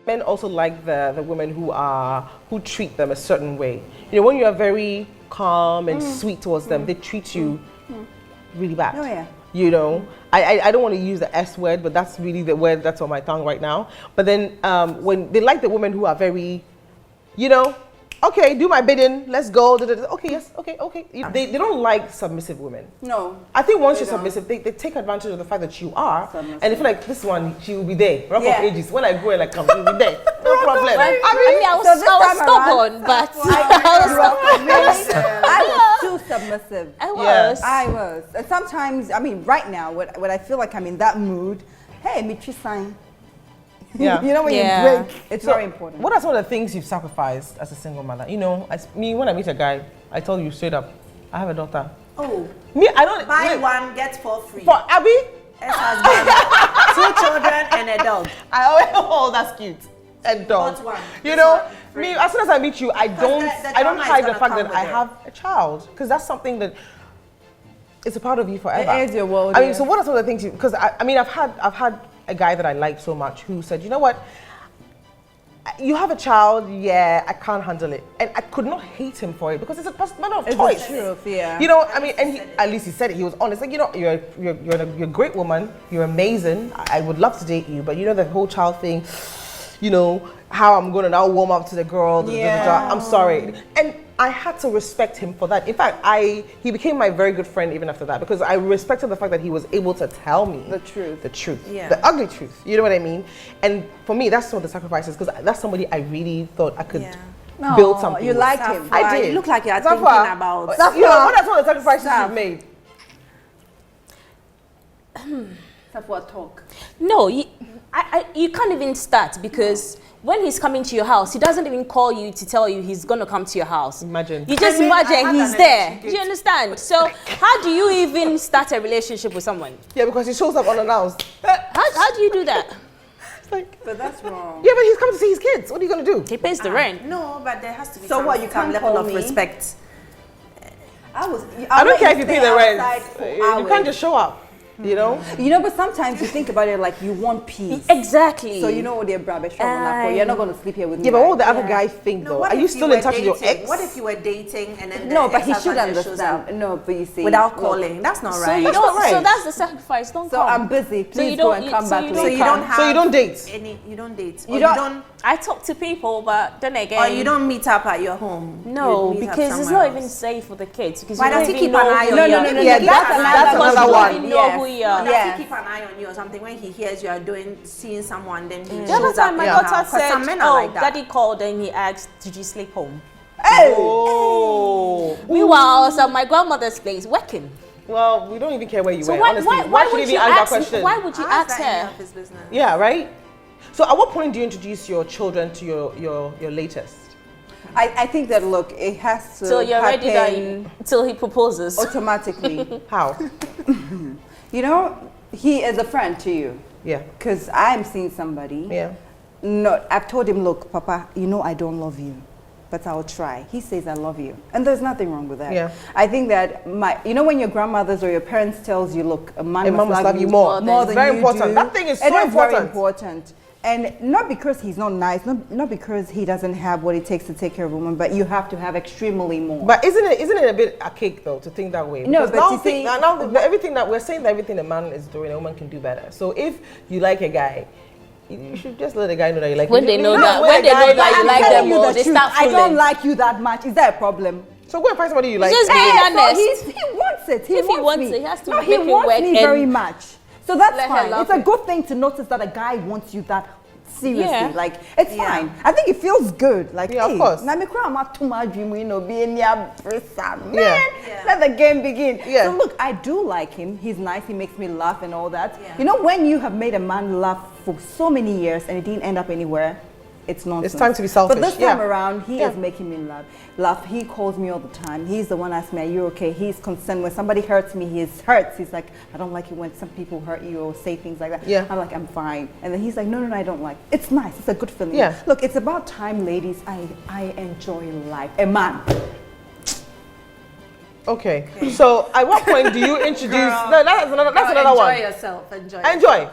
Men also like the women who treat them a certain way. You know, when you are very calm and sweet towards them, they treat you really bad. Oh yeah. You know, I don't want to use the S word, but that's really the word that's on my tongue right now. But then when they like the women who are very, you know, okay, do my bidding, let's go. Okay, yes, okay. They don't like submissive women. No. I think once you're submissive, they take advantage of the fact that you are, Submissive. and they feel like this one, she will be there. Rock Yeah. of ages. When I go and like come, she will be there. No problem. I was stubborn, but I was too submissive. I was. Yes. I was. And sometimes, I mean, right now, when I feel like I'm in that mood, hey, Mitri sign. Yeah. You know, when you break, it's very important. What are some of the things you've sacrificed as a single mother? You know, when I meet a guy, I tell you straight up, I have a daughter. Oh. Me, I don't Buy one, get four free. For Abby? Ex-husband, 2 children and a dog. That's cute. And dog. Bought one. You This know, one free. me, as soon as I meet you, I don't drama is hide the gonna fact come that I with it. have a child, because that's something that it's a part of you forever. It is your world. I mean, yeah. so what are some of the things because I mean, I've had a guy that I like so much who said, you know what, you have a child, yeah, I can't handle it, and I could not hate him for it because it's a matter of choice. It's the truth, yeah. You know, I mean, and at least he said it. He was honest. Like, you know, you're a great woman. You're amazing. I would love to date you, but you know the whole child thing. You know how I'm going to now warm up to the girl. I'm sorry, and I had to respect him for that. In fact, he became my very good friend even after that because I respected the fact that he was able to tell me The truth, the ugly truth. You know what I mean? And for me, that's some of the sacrifices because that's somebody I really thought I could build something. You with. liked him. I did. You look like you're Zafra, thinking about. You know, what are some of the sacrifices you've made? Safwa, talk. No, you can't even start because when he's coming to your house, he doesn't even call you to tell you he's going to come to your house. Imagine. You just imagine he's there. Do you understand? So how do you even start a relationship with someone? Yeah, because he shows up unannounced. How do you do that? But that's wrong. Yeah, but he's coming to see his kids. What are you going to do? He pays the rent. No, but there has to be So some, what, you some can't level call of me? respect. I don't care if you pay the rent. You can't just show up. You know? You know, but sometimes you think about it like you want peace. Exactly. So you know what they're you're not going to sleep here with me. Yeah, but what would the right? other guy think though? what Are you if still were in touch with your dating? ex? What if you were dating and then No, the but he should ex-husband just shows up understand. No, but you see. without look, calling? That's not So right. you don't. right. So that's the sacrifice. Don't So come. I'm busy. So Please you go don't- and you- come so back you later. So you don't have. So you don't date? You don't date. You Or don't- I talk to people, but then again. Or you don't meet up at your home. No, You meet up because it's somewhere not even else. safe for the kids. Because Why you does don't he even keep an know eye who on No, you no, are. no, no. Yeah, no, that's Because another you one. don't even know who you are. Does Yes. he keep an eye on you or something? When he hears you are seeing someone, then he The other shows up time my at your daughter house? 'Cause said, some men are "Oh, like that. daddy called and he asked, did you sleep home?" Hey! Oh. Meanwhile, I was at my grandmother's place working. Well, we don't even care where you So went. why Honestly, would should you even ask that ask? question? Why would you How's ask that any her? of his business? Yeah, right. So, at what point do you introduce your children to your latest? I think that, look, it has to So you're ready happen till he proposes. automatically. How? You know, he is a friend to you. Yeah. Because I'm seeing somebody. Yeah. No, I've told him, look, Papa, you know I don't love you, but I'll try. He says I love you, and there's nothing wrong with that. Yeah. I think that you know when your grandmothers or your parents tells you, look, a man must love you more. than Very you important. do. That thing is so It is important. very important. And not because he's not nice, not because he doesn't have what it takes to take care of a woman, but you have to have extremely more. But isn't it a bit archaic though to think that way? No, Because but now you see- everything that we're saying that everything a man is doing, a woman can do better. So if you like a guy, you should just let the guy know that you like When him. they know You that- when when a they guy know that you I'm like telling them you more, the they truth. start I don't fooling. like you that much. Is that a problem? So go and find somebody you like. Just and- being So honest. he wants it. If he wants it, he has to no, make he it wants work me and very much. So that's let her fine. love It's a him. good thing to notice that a guy wants you that seriously. Yeah. Like it's Yeah. fine. I think it feels good. Like Yeah, of hey, course. na me cry, I'm not too much dream, you know, be in there, man. Yeah. Let the game begin. Yeah. So look, I do like him. He's nice. He makes me laugh and all that. Yeah. You know, when you have made a man laugh for so many years and it didn't end up anywhere, it's nonsense. It's time to be selfish. But this time around, he Yeah. is making me laugh. He calls me all the time. He's the one asking me, are you okay? He's concerned when somebody hurts me, he's hurt. He's like, I don't like it when some people hurt you or say things like that. Yeah. I'm like, I'm fine. And then he's like, no, I don't like it. It's nice. It's a good feeling. Yeah. Look, it's about time, ladies. I enjoy life. A man. Okay. So at what point do you introduce? No, that's another one. Enjoy yourself. Enjoy.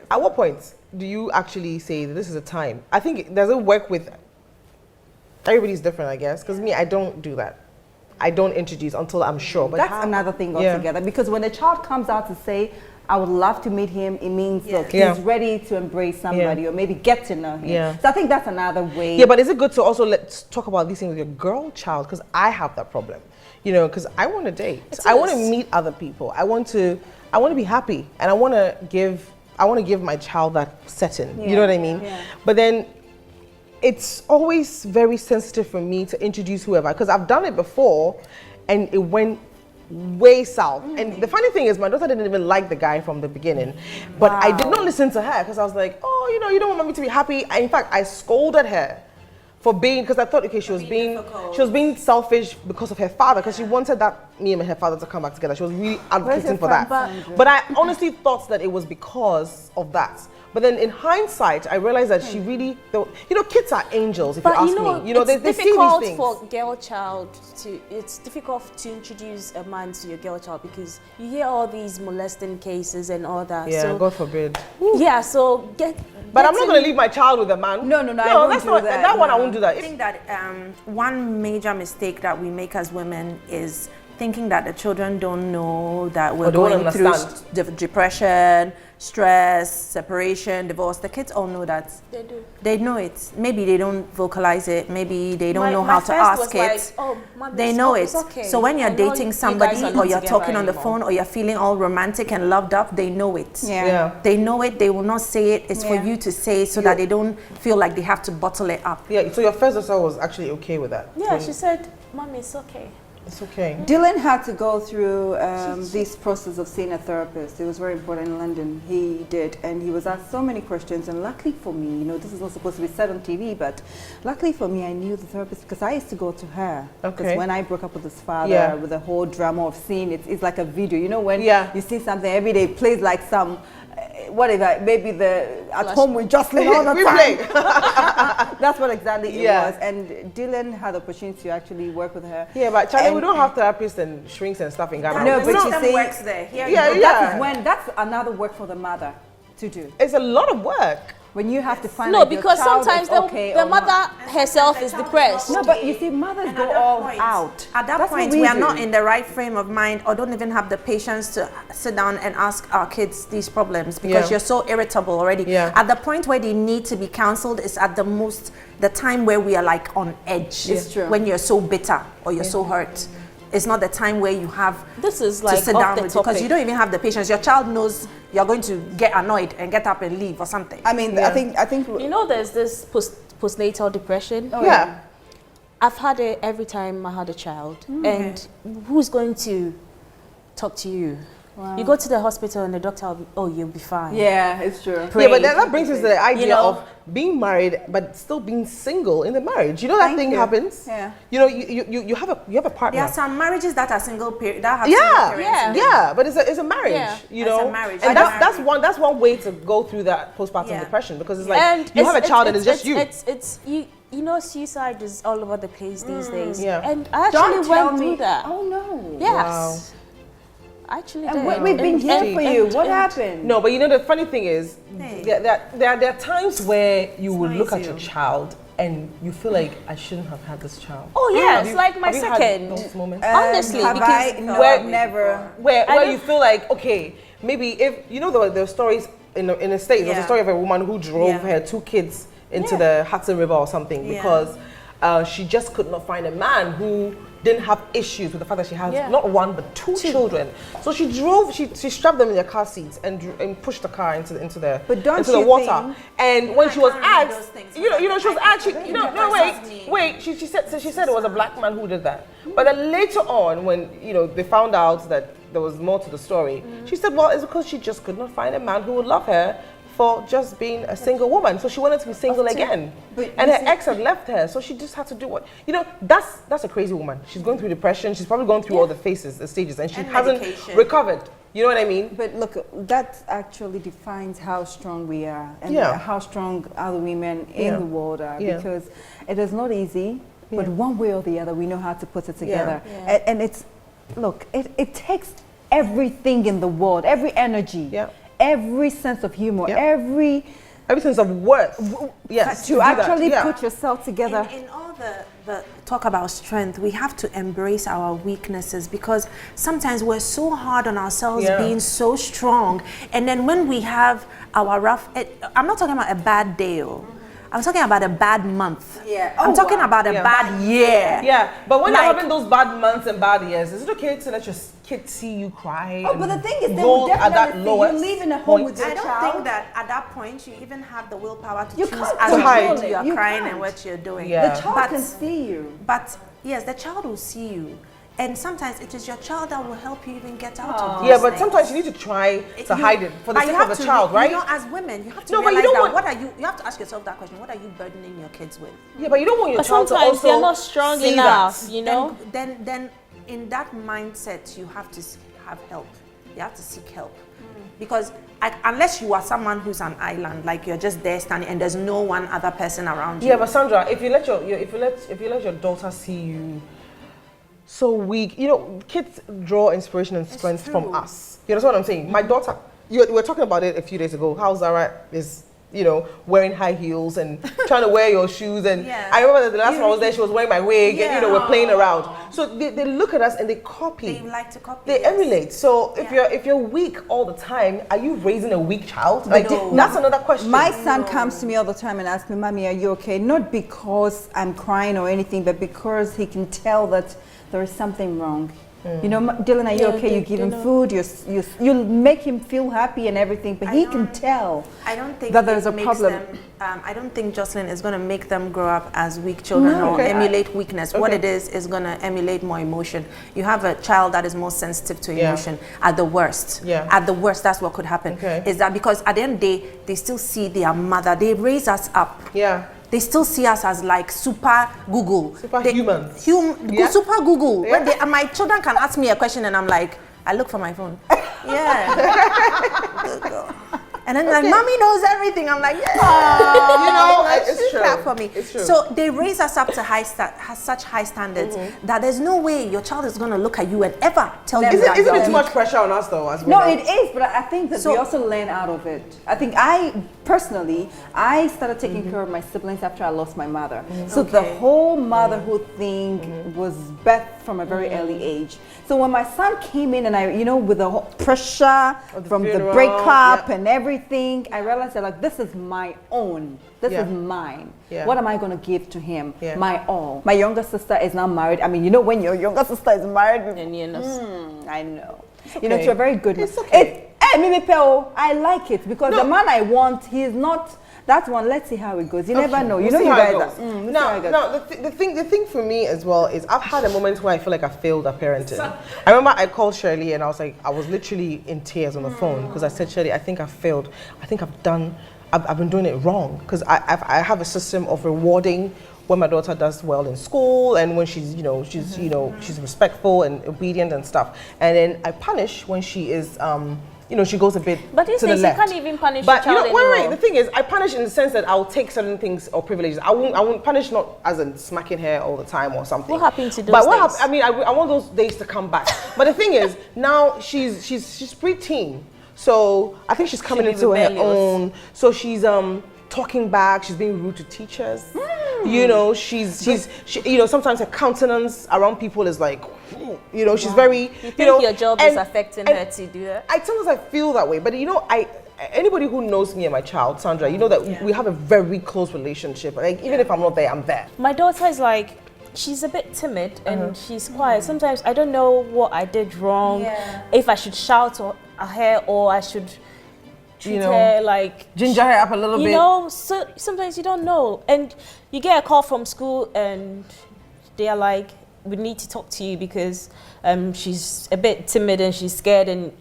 At what point do you actually say that this is a time? I think does it work with everybody's different, I guess. Because me, I don't do that. I don't introduce until I'm sure. But that's another thing altogether. Because when a child comes out to say, I would love to meet him, it means look, he's ready to embrace somebody or maybe get to know him. Yeah. So I think that's another way. Yeah, but is it good to also let's talk about these things with your girl child? Because I have that problem. You know, because I want to date. I want to meet other people. I want to be happy, and I want to give my child that setting. You know what I mean? Yeah. But then it's always very sensitive for me to introduce whoever, because I've done it before, and it went way south. And the funny thing is, my daughter didn't even like the guy from the beginning, but I did not listen to her because I was like, oh, you don't want me to be happy. In fact, I scolded her for being, because I thought, okay, she was being selfish because of her father, because she wanted me and her father to come back together. She was really advocating for that. But I honestly thought that it was because of that. But then in hindsight, I realized that she really, kids are angels, if you ask me. They see these things. It's difficult to introduce a man to your girl child because you hear all these molesting cases and all that. Yeah, so, God forbid. Yeah, so But I'm not going to leave my child with a man. No, I won't do that. That one, I won't do that. I think that one major mistake that we make as women is thinking that the children don't know that we're going through depression, stress, separation, divorce. The kids all know that. They do. They know it. Maybe they don't vocalize it. Maybe they don't know how to ask it. Like, oh, they know it. Okay. So when you're dating somebody or you're talking on the phone or you're feeling all romantic and loved up, they know it. Yeah. They know it. They will not say it. It's for you to say so that they don't feel like they have to bottle it up. Yeah, so your first daughter was actually okay with that? Yeah, she said, Mommy, it's okay. It's okay. Dylan had to go through this process of seeing a therapist. It was very important in London. He did, and he was asked so many questions. And luckily for me, this is not supposed to be said on TV, but luckily for me, I knew the therapist because I used to go to her. Because when I broke up with his father, with the whole drama of seeing it's like a video. You know when you see something every day, it plays like some. Whatever, maybe at home with Joselyn all the time. That's what exactly it was. And Dylan had the opportunity to actually work with her. Yeah, but Charlie, we don't have therapists and shrinks and stuff in Ghana. No, but you see, works there. That's another work for the mother to do. It's a lot of work. When you have to find because sometimes the mother herself is depressed. No, but you see, mothers go all out. At that point, we are not in the right frame of mind or don't even have the patience to sit down and ask our kids these problems because you're so irritable already. Yeah. At the point where they need to be counseled is at the time where we are like on edge. It's true. When you're so bitter or you're so hurt. It's not the time where you have to sit down with because you don't even have the patience. Your child knows you're going to get annoyed and get up and leave or something. I mean, I think there's this postnatal depression. I've had it every time I had a child. And who's going to talk to you? Wow. You go to the hospital and the doctor will be, you'll be fine. Yeah, it's true. Yeah, but that brings us to the idea of being married but still being single in the marriage. You know that thing happens? Yeah. You have a partner. There are some marriages that are single period that have single parents. Yeah, but it's a marriage. Yeah. It's a marriage. And that's one way to go through that postpartum depression because it's like you have a child and it's just you. Suicide is all over the place these days. Yeah. And I actually went through that. Oh no. Yes. Wow. Actually, we've been here for you. What happened? No, but the funny thing is, there are times where you will look at your child and you feel like I shouldn't have had this child. Oh yes, like my second. Those moments? Honestly, where you feel like okay, maybe if there are stories in the States. There's a story of a woman who drove her 2 kids into the Hudson River or something because she just could not find a man who didn't have issues with the fact that she has not 1 but 2 children. So she drove, she strapped them in their car seats and pushed the car into the water. And when she was asked, she was asked, she said it was a black man who did that. But then later on, when they found out that there was more to the story, she said, well, it's because she just could not find a man who would love her for just being a single woman. So she wanted to be single again. And her ex had left her, so she just had to do what, that's a crazy woman. She's going through depression. She's probably gone through all the stages, and she hasn't recovered. You know what I mean? But look, that actually defines how strong we are and how strong other women in the world are, because it is not easy, but one way or the other, we know how to put it together. And it's, look, it takes everything in the world, every energy, every sense of humor, every sense of worth, to actually put yourself together. In all the talk about strength, we have to embrace our weaknesses, because sometimes we're so hard on ourselves being so strong, and then when we have our rough, I'm not talking about a bad day, I'm talking about a bad month. I'm talking about a bad year. But when you're having those bad months and bad years, is it okay to let your kids see you cry? But the thing is, they will definitely see you live in a home with your child. I don't think that at that point you even have the willpower to choose as much you are crying and what you're doing. The child can see you. But yes, the child will see you. And sometimes it is your child that will help you even get out of these but sometimes you need to try to hide it for the sake of the child, right? As women, you have to realize that you have to ask yourself that question, what are you burdening your kids with? But you don't want your child to also they're not strong enough, Then in that mindset, you have to have help. You have to seek help. Because unless you are someone who's an island, like you're just there standing and there's no one other person around you. But Sandra, if you let your daughter see you so weak, kids draw inspiration and strength from us. You know what I'm saying? My daughter, we were talking about it a few days ago, how Zara is, wearing high heels and trying to wear your shoes. And I remember that the last time I was there, she was wearing my wig, and we're playing around. So they look at us and they copy. They like to copy. They emulate. So if you're weak all the time, are you raising a weak child? Like, that's another question. My son comes to me all the time and asks me, "Mommy, are you okay?" Not because I'm crying or anything, but because he can tell that there is something wrong. Dylan, are you okay? You give him food, you make him feel happy and everything, but he can tell that there's a problem. I don't think Joselyn is going to make them grow up as weak children or emulate weakness. What it is going to emulate more emotion. You have a child that is more sensitive to emotion at the worst. At the worst, that's what could happen. Is that because at the end of the day, they still see their mother. They raise us up. They still see us as like super Google. Superhumans. Super Google. When my children can ask me a question and I'm like, I look for my phone. And then like, Mommy knows everything. I'm like, it's true. Clap for me. It's true. So they raise us up to such high standards that there's no way your child is going to look at you and ever tell you that. Isn't it too much pressure on us though? As women? No, it is, but I think that we also learn out of it. I think I started taking care of my siblings after I lost my mother. So the whole motherhood thing was birthed from a very early age. So when my son came in and with the whole pressure from the breakup and everything, I realized that like, this is my own. This is mine. What am I going to give to him? My all. My younger sister is now married. I mean, when your younger sister is married, I know. To a very good man. It's okay. I like it because the man I want, he is not. That one, let's see how it goes. You never know. You guys. Now, the thing for me as well is I've had a moment where I feel like I failed at parenting. I remember I called Shirley and I was like, I was literally in tears on the phone because I said, Shirley, I think I failed. I think I've been doing it wrong because I have a system of rewarding when my daughter does well in school and when she's she's respectful and obedient and stuff, and then I punish when she is she goes a bit to the left. But you can't even punish your child anymore. Wait, the thing is, I punish in the sense that I'll take certain things or privileges. I won't punish not as in smacking her all the time or something. What happened to those days? I want those days to come back. But the thing is, now she's preteen, so I think she's coming into her own. So she's talking back. She's being rude to teachers. She's sometimes her countenance around people is like, she's very. You think your job is affecting her to do that? Sometimes I feel that way, but anybody who knows me and my child, Sandra, that we have a very close relationship. Like even if I'm not there, I'm there. My daughter is like, she's a bit timid and she's quiet. Sometimes I don't know what I did wrong. If I should shout at her or I should treat her like ginger her up a little bit. So sometimes you don't know, and you get a call from school and they are like, we need to talk to you because she's a bit timid and she's scared, and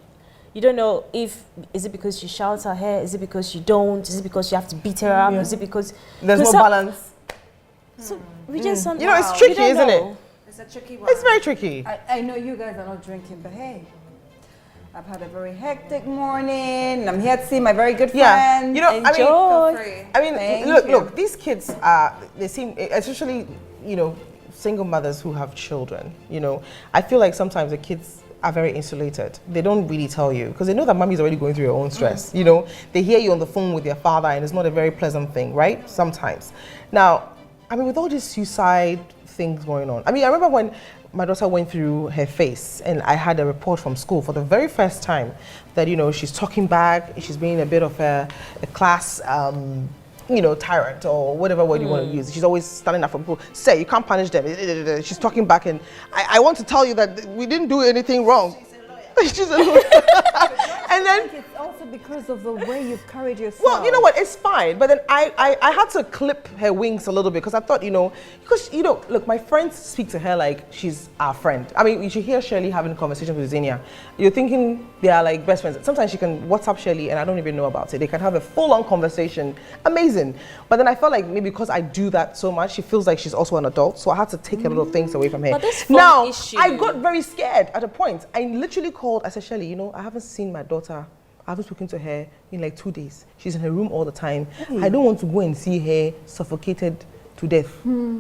You don't know is it because you shout at her? Is it because you don't? Is it because you have to beat her up? Is it because there's no balance? So we just it's tricky, isn't it? It's a tricky one. It's very tricky. I know you guys are not drinking, but hey, I've had a very hectic morning. I'm here to see my very good friend. You know, enjoy. I mean, look, these kids they seem, especially, you know, single mothers who have children, you know, I feel like sometimes the kids are very insulated. They don't really tell you because they know that mommy's already going through her own stress. You know, they hear you on the phone with your father and it's not a very pleasant thing, right? Sometimes. Now, I mean, with all these suicide things going on, I mean, I remember when my daughter went through her face and I had a report from school for the very first time that, you know, she's talking back, she's being a bit of a class, you know, tyrant or whatever word you want to use. She's always standing up for people. Say, you can't punish them. She's talking back and I want to tell you that we didn't do anything wrong. She's a lawyer. And then it's also because of the way you've carried yourself. Well, you know what, it's fine. But then I had to clip her wings a little bit because I thought, you know, because, you know, look, my friends speak to her like she's our friend. I mean, you should hear Shirley having conversations with Xenia. You're thinking they are like best friends. Sometimes she can WhatsApp Shirley and I don't even know about it. They can have a full-on conversation. Amazing. But then I felt like maybe because I do that so much, she feels like she's also an adult. So I had to take a little things away from her. But this now, issue. I got very scared at a point. I literally called, I said, Shirley, you know, I haven't seen my daughter. I haven't spoken to her in like 2 days. She's in her room all the time. I don't want to go and see her suffocated to death.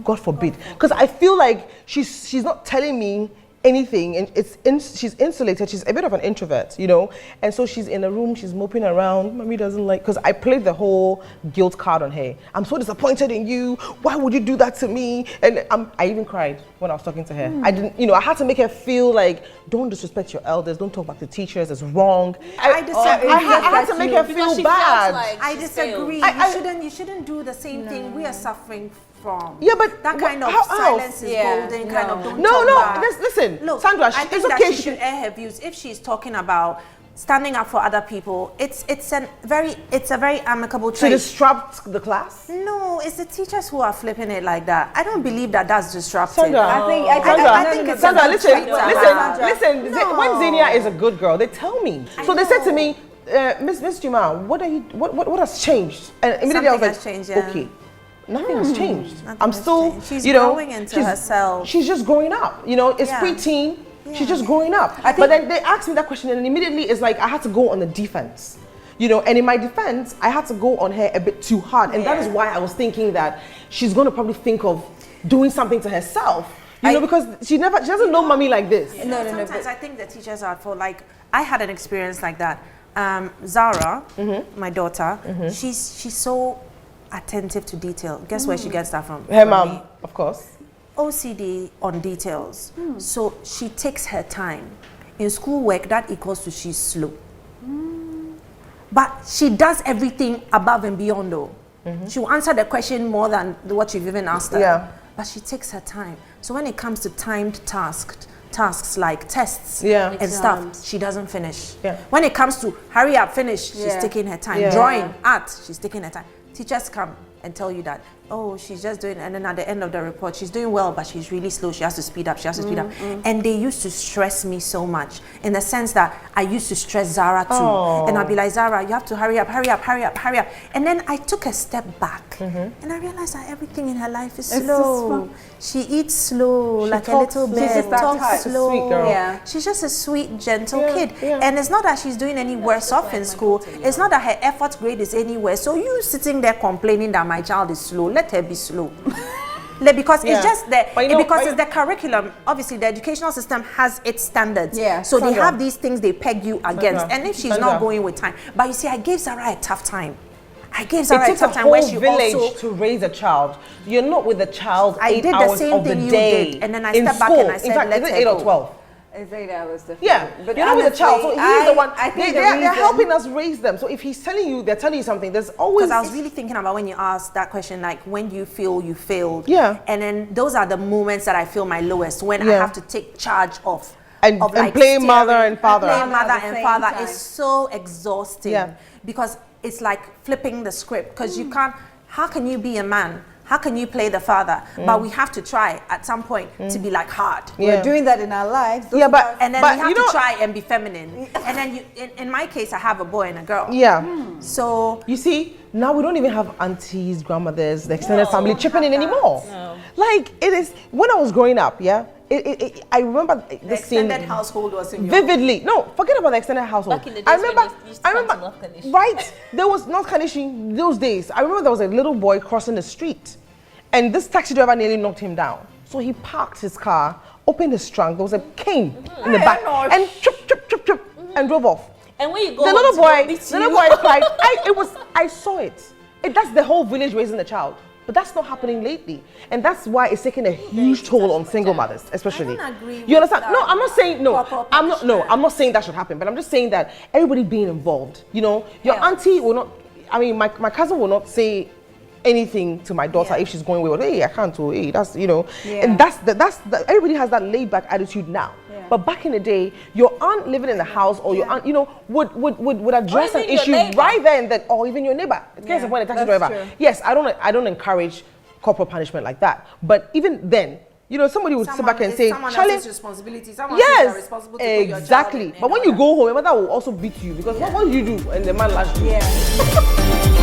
God forbid. Because I feel like she's not telling me anything, and she's insulated. She's a bit of an introvert, you know, and so she's in a room, she's moping around. Mommy doesn't like, because I played the whole guilt card on her. I'm so disappointed in you. Why would you do that to me? And I even cried when I was talking to her. I didn't, you know, I had to make her feel like, don't disrespect your elders, don't talk back to teachers, it's wrong. I disagree. I had to make her feel bad. Like I disagree. You shouldn't do the same thing we are suffering from. Yeah, but that kind of how silence else? is golden. Kind of don't No, talk back. listen, Look, Sandra, I think that she should air her views. If she's talking about standing up for other people, it's a very amicable trait. To disrupt the class? No, it's the teachers who are flipping it like that. I don't believe that that's disruptive. Sandra, I think it's Sandra, a good trait to have. listen. No. When Xenia is a good girl, they tell me. So they said to me, Miss Juma, what has changed? And immediately I was like, changed, yeah. okay. Nothing has changed. Nothing I'm has still, changed. She's you know, growing into herself. She's just growing up. You know, it's preteen. She's just growing up. But then they asked me that question, and immediately it's like I had to go on the defense. You know, and in my defense, I had to go on her a bit too hard, and that is why I was thinking that she's going to probably think of doing something to herself. You know, because she doesn't know mommy like this. Sometimes I think the teachers are for, like, I had an experience like that. Zara, my daughter, she's so attentive to detail. Guess where she gets that from? Her mom, of course. OCD on details. So she takes her time. In schoolwork, that equals to she's slow. But she does everything above and beyond though. She will answer the question more than what you've even asked her. Yeah. But she takes her time. So when it comes to timed tasks like tests and stuff, she doesn't finish. When it comes to hurry up, finish, she's taking her time. Drawing, art, she's taking her time. Teachers come and tell you that, oh, she's just doing, and then at the end of the report, she's doing well, but she's really slow. She has to speed up. And they used to stress me so much in the sense that I used to stress Zara too. And I'd be like, Zara, you have to hurry up. And then I took a step back and I realized that everything in her life is slow. She eats slow, like a little bird, talks slow. Sweet girl. She's just a sweet, gentle kid. And it's not that she's doing any worse off in school. It's not that her effort grade is anywhere. So you sitting there complaining that my child is slow, let her be slow. Because it's just because it's the curriculum. Obviously, the educational system has its standards. So they have these things they peg you against. And if she's not going with time. But you see, I gave Zara a tough time. It takes a whole village to raise a child. You're not with the child 8 hours of the day. I did the same thing you did. And then I stepped back and I said, let her go. 8 or 12. It's 8 hours different. Yeah, but you're not with the child, so he's the one. They're helping us raise them. So if he's telling you, they're telling you something, there's always. Because I was really thinking about when you asked that question, like when do you feel you failed? Yeah. And then those are the moments that I feel my lowest, when I have to take charge of. And play mother and father. Playing mother and father is so exhausting because it's like flipping the script. Because you can't. How can you be a man how can you play the father? But we have to try at some point to be like hard. We're doing that in our lives. Yeah, but and then we have to try and be feminine. And then in my case, I have a boy and a girl. Yeah. So you see, now we don't even have aunties, grandmothers, the extended family chipping in anymore. No. Like it is when I was growing up. Yeah. I remember the extended household was in vividly. No, forget about the extended household. Back in the days I remember, right? There was North Kanishing those days. I remember there was a little boy crossing the street, and this taxi driver nearly knocked him down. So he parked his car, opened his trunk. There was a cane in the back, and chop, and drove off. And when you go, the little boy cried. I saw it. That's the whole village raising the child. But that's not happening lately, and that's why it's taking a huge toll on single mothers, especially. I don't agree you understand? No, I'm not saying no. I'm not saying that should happen, but I'm just saying that everybody being involved. You know, your auntie will not. I mean, my cousin will not say anything to my daughter if she's going away. Hey, I can't. Hey, that's and that's everybody has that laid back attitude now. Yeah. But back in the day, your aunt living in the house or your aunt, would address an issue right there and then, or even your neighbor. Case of point, a taxi driver. True. Yes, I don't encourage corporal punishment like that. But even then, somebody would sit back and say, "Charlie, responsibility. Someone is responsible to put your exactly." But when you go home, your mother will also beat you because what did you do? And the man lashed you. Yeah.